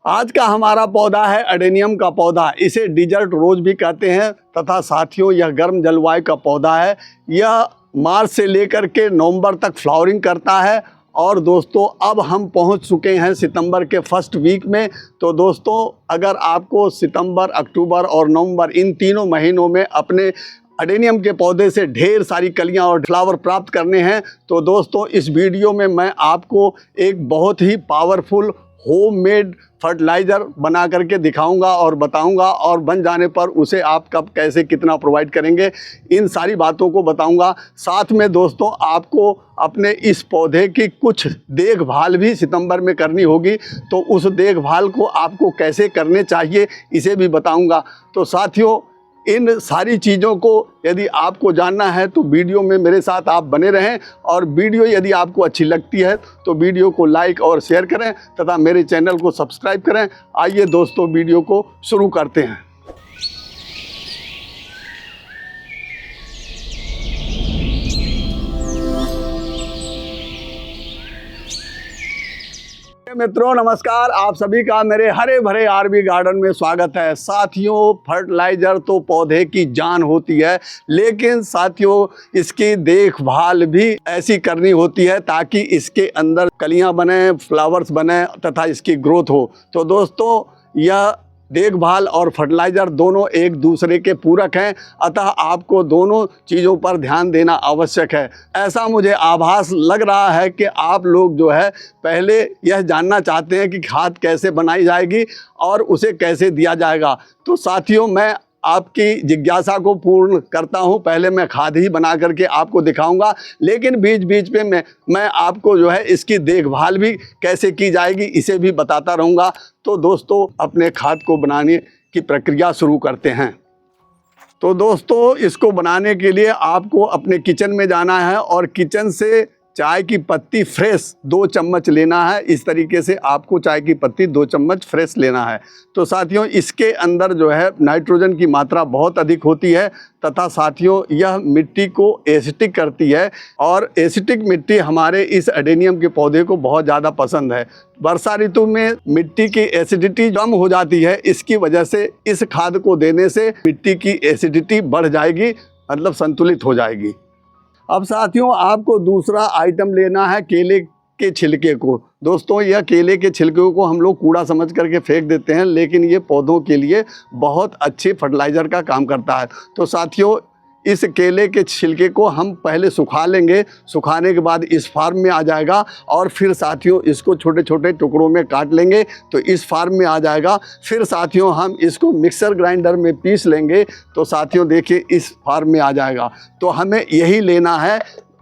आज का हमारा पौधा है एडेनियम का पौधा। इसे डिजर्ट रोज भी कहते हैं तथा साथियों यह गर्म जलवायु का पौधा है। यह मार्च से लेकर के नवंबर तक फ्लावरिंग करता है। और दोस्तों अब हम पहुंच चुके हैं सितंबर के फर्स्ट वीक में। तो दोस्तों अगर आपको सितंबर, अक्टूबर और नवंबर इन तीनों महीनों में अपने एडेनियम के पौधे से ढेर सारी कलियां और फ्लावर प्राप्त करने हैं तो दोस्तों इस वीडियो में मैं आपको एक बहुत ही पावरफुल होममेड फर्टिलाइज़र बना करके दिखाऊंगा और बताऊंगा, और बन जाने पर उसे आप कब कैसे कितना प्रोवाइड करेंगे इन सारी बातों को बताऊंगा। साथ में दोस्तों आपको अपने इस पौधे की कुछ देखभाल भी सितंबर में करनी होगी, तो उस देखभाल को आपको कैसे करने चाहिए इसे भी बताऊंगा। तो साथियों इन सारी चीज़ों को यदि आपको जानना है तो वीडियो में मेरे साथ आप बने रहें, और वीडियो यदि आपको अच्छी लगती है तो वीडियो को लाइक और शेयर करें तथा मेरे चैनल को सब्सक्राइब करें। आइए दोस्तों वीडियो को शुरू करते हैं। मित्रों नमस्कार, आप सभी का मेरे हरे भरे आरबी गार्डन में स्वागत है। साथियों फर्टिलाइज़र तो पौधे की जान होती है, लेकिन साथियों इसकी देखभाल भी ऐसी करनी होती है ताकि इसके अंदर कलियां बने, फ्लावर्स बने तथा इसकी ग्रोथ हो। तो दोस्तों यह देखभाल और फर्टिलाइज़र दोनों एक दूसरे के पूरक हैं, अतः आपको दोनों चीज़ों पर ध्यान देना आवश्यक है। ऐसा मुझे आभास लग रहा है कि आप लोग जो है पहले यह जानना चाहते हैं कि खाद कैसे बनाई जाएगी और उसे कैसे दिया जाएगा। तो साथियों मैं आपकी जिज्ञासा को पूर्ण करता हूं। पहले मैं खाद ही बना करके आपको दिखाऊंगा, लेकिन बीच बीच में मैं आपको जो है इसकी देखभाल भी कैसे की जाएगी इसे भी बताता रहूंगा। तो दोस्तों अपने खाद को बनाने की प्रक्रिया शुरू करते हैं। तो दोस्तों इसको बनाने के लिए आपको अपने किचन में जाना है और किचन से चाय की पत्ती फ्रेश 2 चम्मच लेना है। इस तरीके से आपको चाय की पत्ती 2 चम्मच फ्रेश लेना है। तो साथियों इसके अंदर जो है नाइट्रोजन की मात्रा बहुत अधिक होती है तथा साथियों यह मिट्टी को एसिटिक करती है, और एसिटिक मिट्टी हमारे इस एडेनियम के पौधे को बहुत ज़्यादा पसंद है। वर्षा ऋतु में मिट्टी की एसिडिटी कम हो जाती है, इसकी वजह से इस खाद को देने से मिट्टी की एसिडिटी बढ़ जाएगी, मतलब संतुलित हो जाएगी। अब साथियों आपको दूसरा आइटम लेना है केले के छिलके को। दोस्तों यह केले के छिलके को हम लोग कूड़ा समझ करके फेंक देते हैं, लेकिन ये पौधों के लिए बहुत अच्छे फर्टिलाइज़र का काम करता है। तो साथियों इस केले के छिलके को हम पहले सुखा लेंगे, सुखाने के बाद इस फार्म में आ जाएगा, और फिर साथियों इसको छोटे छोटे टुकड़ों में काट लेंगे तो इस फार्म में आ जाएगा। फिर साथियों हम इसको मिक्सर ग्राइंडर में पीस लेंगे तो साथियों देखिए इस फार्म में आ जाएगा। तो हमें यही लेना है,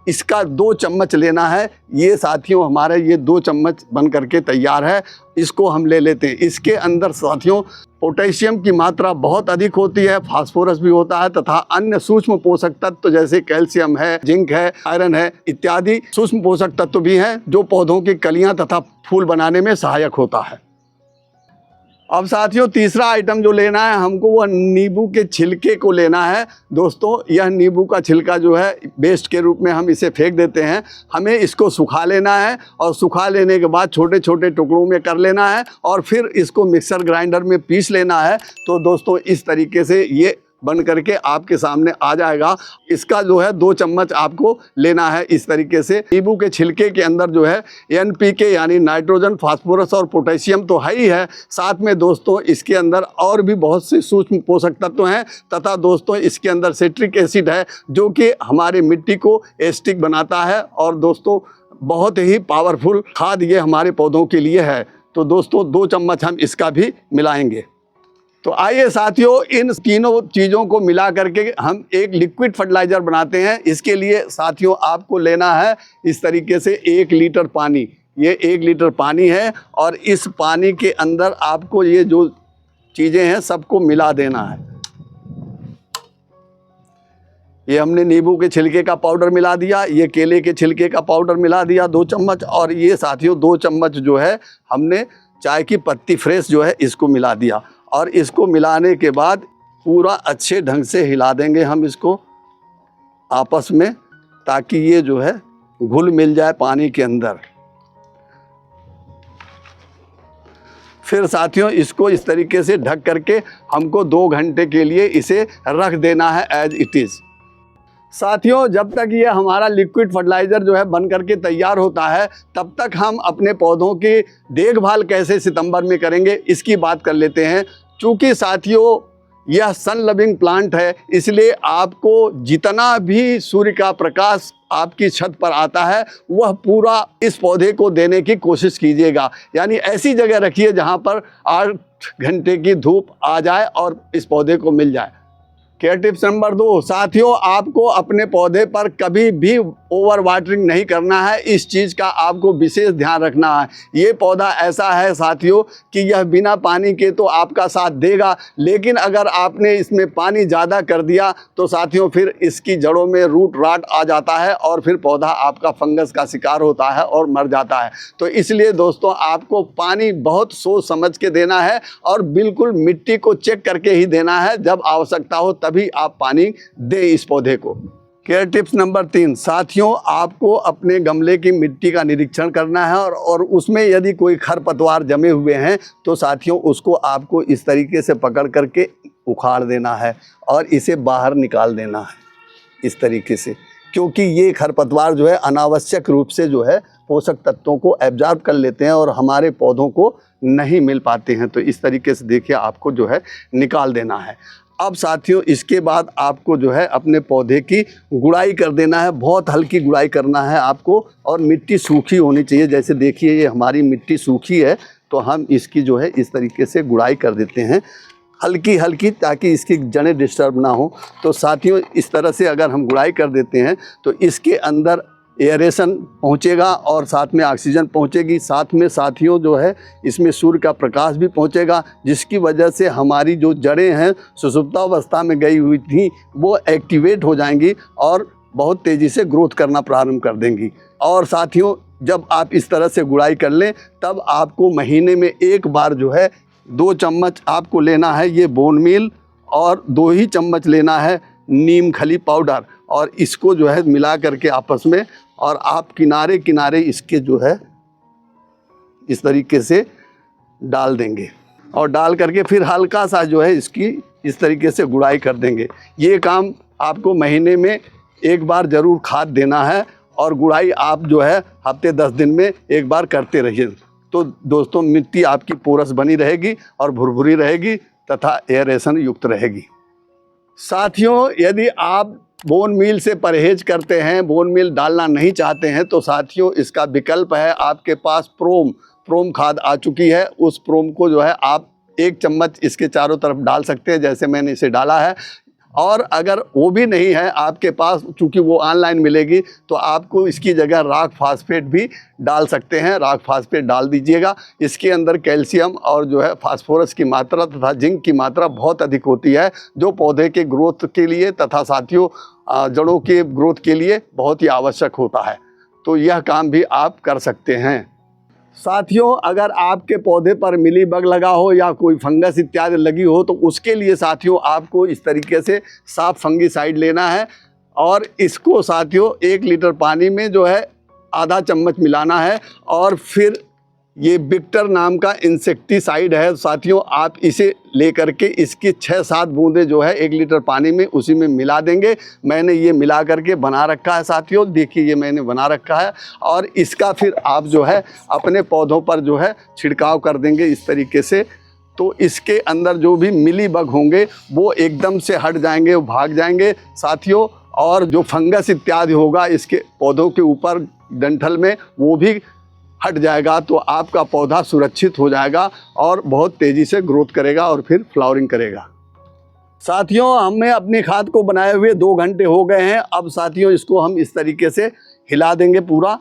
इसका 2 चम्मच लेना है। ये साथियों हमारे ये 2 चम्मच बन करके तैयार है। इसको हम ले लेते हैं। इसके अंदर साथियों पोटेशियम की मात्रा बहुत अधिक होती है, फास्फोरस भी होता है तथा अन्य सूक्ष्म पोषक तत्व जैसे कैल्शियम है, जिंक है, आयरन है इत्यादि सूक्ष्म पोषक तत्व भी हैं जो पौधों की कलियां तथा फूल बनाने में सहायक होता है। अब साथियों तीसरा आइटम जो लेना है हमको वह नींबू के छिलके को लेना है। दोस्तों यह नींबू का छिलका जो है वेस्ट के रूप में हम इसे फेंक देते हैं। हमें इसको सुखा लेना है, और सुखा लेने के बाद छोटे छोटे टुकड़ों में कर लेना है, और फिर इसको मिक्सर ग्राइंडर में पीस लेना है। तो दोस्तों इस तरीके से ये बन करके आपके सामने आ जाएगा। इसका जो है 2 चम्मच आपको लेना है। इस तरीके से नींबू के छिलके के अंदर जो है NPK यानी नाइट्रोजन, फास्फोरस और पोटेशियम तो है ही है, साथ में दोस्तों इसके अंदर और भी बहुत से सूक्ष्म पोषक तत्व हैं, तथा दोस्तों इसके अंदर सिट्रिक एसिड है जो कि हमारी मिट्टी को एसिडिक बनाता है। और दोस्तों बहुत ही पावरफुल खाद ये हमारे पौधों के लिए है। तो दोस्तों 2 चम्मच हम इसका भी मिलाएंगे। तो आइए साथियों इन तीनों चीज़ों को मिला करके हम एक लिक्विड फर्टिलाइज़र बनाते हैं। इसके लिए साथियों आपको लेना है इस तरीके से 1 लीटर पानी। ये 1 लीटर पानी है, और इस पानी के अंदर आपको ये जो चीज़ें हैं सबको मिला देना है। ये हमने नींबू के छिलके का पाउडर मिला दिया, ये केले के छिलके का पाउडर मिला दिया 2 चम्मच, और ये साथियों 2 चम्मच जो है हमने चाय की पत्ती फ्रेश जो है इसको मिला दिया। और इसको मिलाने के बाद पूरा अच्छे ढंग से हिला देंगे हम इसको आपस में, ताकि ये जो है घुल मिल जाए पानी के अंदर। फिर साथियों इसको इस तरीके से ढक करके हमको 2 घंटे के लिए इसे रख देना है एज इट इज़। साथियों जब तक ये हमारा लिक्विड फर्टिलाइज़र जो है बन करके तैयार होता है, तब तक हम अपने पौधों की देखभाल कैसे सितंबर में करेंगे इसकी बात कर लेते हैं। चूँकि साथियों यह सन लविंग प्लांट है, इसलिए आपको जितना भी सूर्य का प्रकाश आपकी छत पर आता है वह पूरा इस पौधे को देने की कोशिश कीजिएगा। यानी ऐसी जगह रखिए जहाँ पर 8 घंटे की धूप आ जाए और इस पौधे को मिल जाए। केयर टिप्स नंबर 2, साथियों आपको अपने पौधे पर कभी भी ओवर वाटरिंग नहीं करना है। इस चीज़ का आपको विशेष ध्यान रखना है। ये पौधा ऐसा है साथियों कि यह बिना पानी के तो आपका साथ देगा, लेकिन अगर आपने इसमें पानी ज़्यादा कर दिया तो साथियों फिर इसकी जड़ों में रूट राट आ जाता है और फिर पौधा आपका फंगस का शिकार होता है और मर जाता है। तो इसलिए दोस्तों आपको पानी बहुत सोच समझ के देना है और बिल्कुल मिट्टी को चेक करके ही देना है। जब आवश्यकता हो तभी आप पानी दें इस पौधे को। केयर टिप्स नंबर 3, साथियों आपको अपने गमले की मिट्टी का निरीक्षण करना है और उसमें यदि कोई खरपतवार जमे हुए हैं तो साथियों उसको आपको इस तरीके से पकड़ करके उखाड़ देना है और इसे बाहर निकाल देना है इस तरीके से, क्योंकि ये खरपतवार जो है अनावश्यक रूप से जो है पोषक तत्वों को एब्जॉर्ब कर लेते हैं और हमारे पौधों को नहीं मिल पाते हैं। तो इस तरीके से देखिए आपको जो है निकाल देना है। अब साथियों इसके बाद आपको जो है अपने पौधे की गुड़ाई कर देना है। बहुत हल्की गुड़ाई करना है आपको और मिट्टी सूखी होनी चाहिए। जैसे देखिए ये हमारी मिट्टी सूखी है तो हम इसकी जो है इस तरीके से गुड़ाई कर देते हैं हल्की हल्की, ताकि इसकी जड़ें डिस्टर्ब ना हो। तो साथियों इस तरह से अगर हम गुड़ाई कर देते हैं तो इसके अंदर एयरेशन पहुंचेगा और साथ में ऑक्सीजन पहुंचेगी। साथ में साथियों जो है इसमें सूर्य का प्रकाश भी पहुंचेगा, जिसकी वजह से हमारी जो जड़ें हैं सुषुप्तावस्था में गई हुई थी वो एक्टिवेट हो जाएंगी और बहुत तेज़ी से ग्रोथ करना प्रारंभ कर देंगी। और साथियों जब आप इस तरह से गुड़ाई कर लें तब आपको महीने में एक बार जो है 2 चम्मच आपको लेना है ये बोन मील और 2 ही चम्मच लेना है नीम खली पाउडर, और इसको जो है मिला करके आपस में और आप किनारे किनारे इसके जो है इस तरीके से डाल देंगे और डाल करके फिर हल्का सा जो है इसकी इस तरीके से गुड़ाई कर देंगे। ये काम आपको महीने में एक बार ज़रूर खाद देना है और गुड़ाई आप जो है हफ्ते 10 दिन में एक बार करते रहिए। तो दोस्तों मिट्टी आपकी पोरस बनी रहेगी और भुरभुरी रहेगी तथा एयरेशन युक्त रहेगी। साथियों यदि आप बोन मील से परहेज करते हैं, बोन मील डालना नहीं चाहते हैं, तो साथियों इसका विकल्प है आपके पास प्रोम खाद आ चुकी है। उस प्रोम को जो है आप 1 चम्मच इसके चारों तरफ डाल सकते हैं जैसे मैंने इसे डाला है। और अगर वो भी नहीं है आपके पास, चूँकि वो ऑनलाइन मिलेगी, तो आपको इसकी जगह राख फास्फेट भी डाल सकते हैं। राख फास्फेट डाल दीजिएगा। इसके अंदर कैल्शियम और जो है फास्फोरस की मात्रा तथा जिंक की मात्रा बहुत अधिक होती है, जो पौधे के ग्रोथ के लिए तथा साथियों जड़ों के ग्रोथ के लिए बहुत ही आवश्यक होता है। तो यह काम भी आप कर सकते हैं। साथियों अगर आपके पौधे पर मिली बग लगा हो या कोई फंगस इत्यादि लगी हो तो उसके लिए साथियों आपको इस तरीके से साफ फंगीसाइड लेना है और इसको साथियों 1 लीटर पानी में जो है आधा चम्मच मिलाना है और फिर ये विक्टर नाम का इंसेक्टिसाइड है साथियों, आप इसे लेकर के इसकी 6-7 बूंदें जो है 1 लीटर पानी में उसी में मिला देंगे। मैंने ये मिला करके बना रखा है साथियों, देखिए ये मैंने बना रखा है और इसका फिर आप जो है अपने पौधों पर जो है छिड़काव कर देंगे इस तरीके से। तो इसके अंदर जो भी मिली बग होंगे वो एकदम से हट जाएंगे, वो भाग जाएंगे साथियों। और जो फंगस इत्यादि होगा इसके पौधों के ऊपर डंठल में वो भी हट जाएगा। तो आपका पौधा सुरक्षित हो जाएगा और बहुत तेज़ी से ग्रोथ करेगा और फिर फ्लावरिंग करेगा। साथियों हमें अपनी खाद को बनाए हुए 2 घंटे हो गए हैं। अब साथियों इसको हम इस तरीके से हिला देंगे पूरा।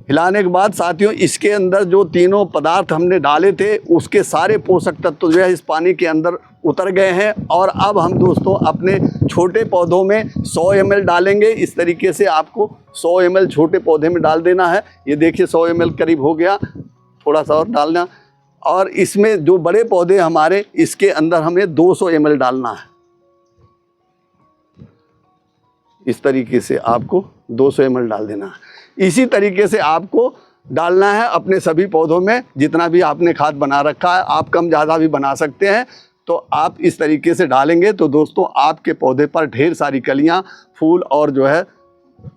हिलाने के बाद साथियों इसके अंदर जो तीनों पदार्थ हमने डाले थे उसके सारे पोषक तत्व जो है इस पानी के अंदर उतर गए हैं। और अब हम दोस्तों अपने छोटे पौधों में 100 ml डालेंगे। इस तरीके से आपको 100 ml छोटे पौधे में डाल देना है। ये देखिए 100 ml करीब हो गया, थोड़ा सा और डालना। और इसमें जो बड़े पौधे हमारे इसके अंदर हमें 200 ml डालना है। इस तरीके से आपको 200 ml डाल देना है। इसी तरीके से आपको डालना है अपने सभी पौधों में। जितना भी आपने खाद बना रखा है, आप कम ज़्यादा भी बना सकते हैं, तो आप इस तरीके से डालेंगे तो दोस्तों आपके पौधे पर ढेर सारी कलियां, फूल और जो है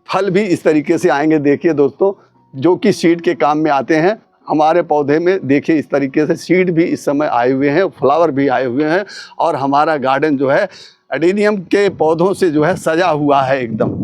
फल भी इस तरीके से आएंगे। देखिए दोस्तों, जो कि सीड के काम में आते हैं। हमारे पौधे में देखिए इस तरीके से सीड भी इस समय आए हुए हैं, फ्लावर भी आए हुए हैं, और हमारा गार्डन जो है एडेनियम के पौधों से जो है सजा हुआ है एकदम।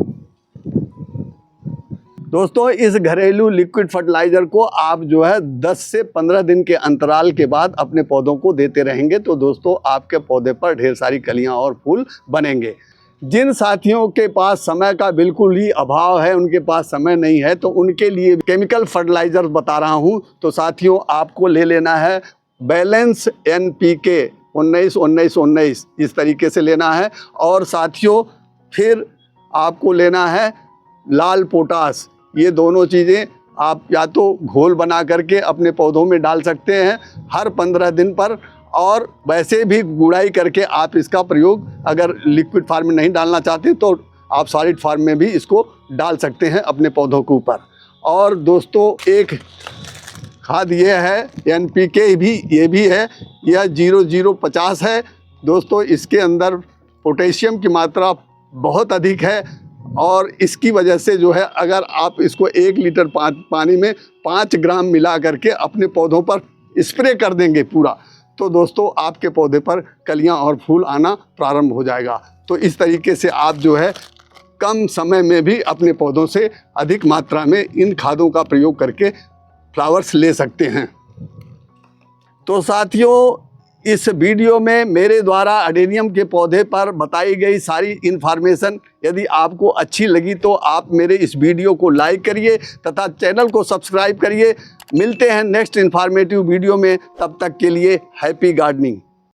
दोस्तों, इस घरेलू लिक्विड फर्टिलाइज़र को आप जो है 10 से 15 दिन के अंतराल के बाद अपने पौधों को देते रहेंगे, तो दोस्तों आपके पौधे पर ढेर सारी कलियां और फूल बनेंगे। जिन साथियों के पास समय का बिल्कुल ही अभाव है, उनके पास समय नहीं है, तो उनके लिए केमिकल फर्टिलाइज़र बता रहा हूं। तो साथियों, आपको ले लेना है बैलेंस NPK 19-19-19, इस तरीके से लेना है। और साथियों, फिर आपको लेना है लाल पोटास। ये दोनों चीज़ें आप या तो घोल बना करके अपने पौधों में डाल सकते हैं हर 15 दिन पर, और वैसे भी गुड़ाई करके आप इसका प्रयोग, अगर लिक्विड फॉर्म में नहीं डालना चाहते तो आप सॉलिड फॉर्म में भी इसको डाल सकते हैं अपने पौधों के ऊपर। और दोस्तों, एक खाद ये है NPK भी, ये भी है, यह 0050 है। दोस्तों, इसके अंदर पोटेशियम की मात्रा बहुत अधिक है, और इसकी वजह से जो है अगर आप इसको 1 लीटर पानी में 5 ग्राम मिला करके अपने पौधों पर स्प्रे कर देंगे पूरा, तो दोस्तों आपके पौधे पर कलियां और फूल आना प्रारंभ हो जाएगा। तो इस तरीके से आप जो है कम समय में भी अपने पौधों से अधिक मात्रा में इन खादों का प्रयोग करके फ्लावर्स ले सकते हैं। तो साथियों, इस वीडियो में मेरे द्वारा एडेनियम के पौधे पर बताई गई सारी इन्फॉर्मेशन यदि आपको अच्छी लगी तो आप मेरे इस वीडियो को लाइक करिए तथा चैनल को सब्सक्राइब करिए। मिलते हैं नेक्स्ट इन्फॉर्मेटिव वीडियो में, तब तक के लिए हैप्पी गार्डनिंग।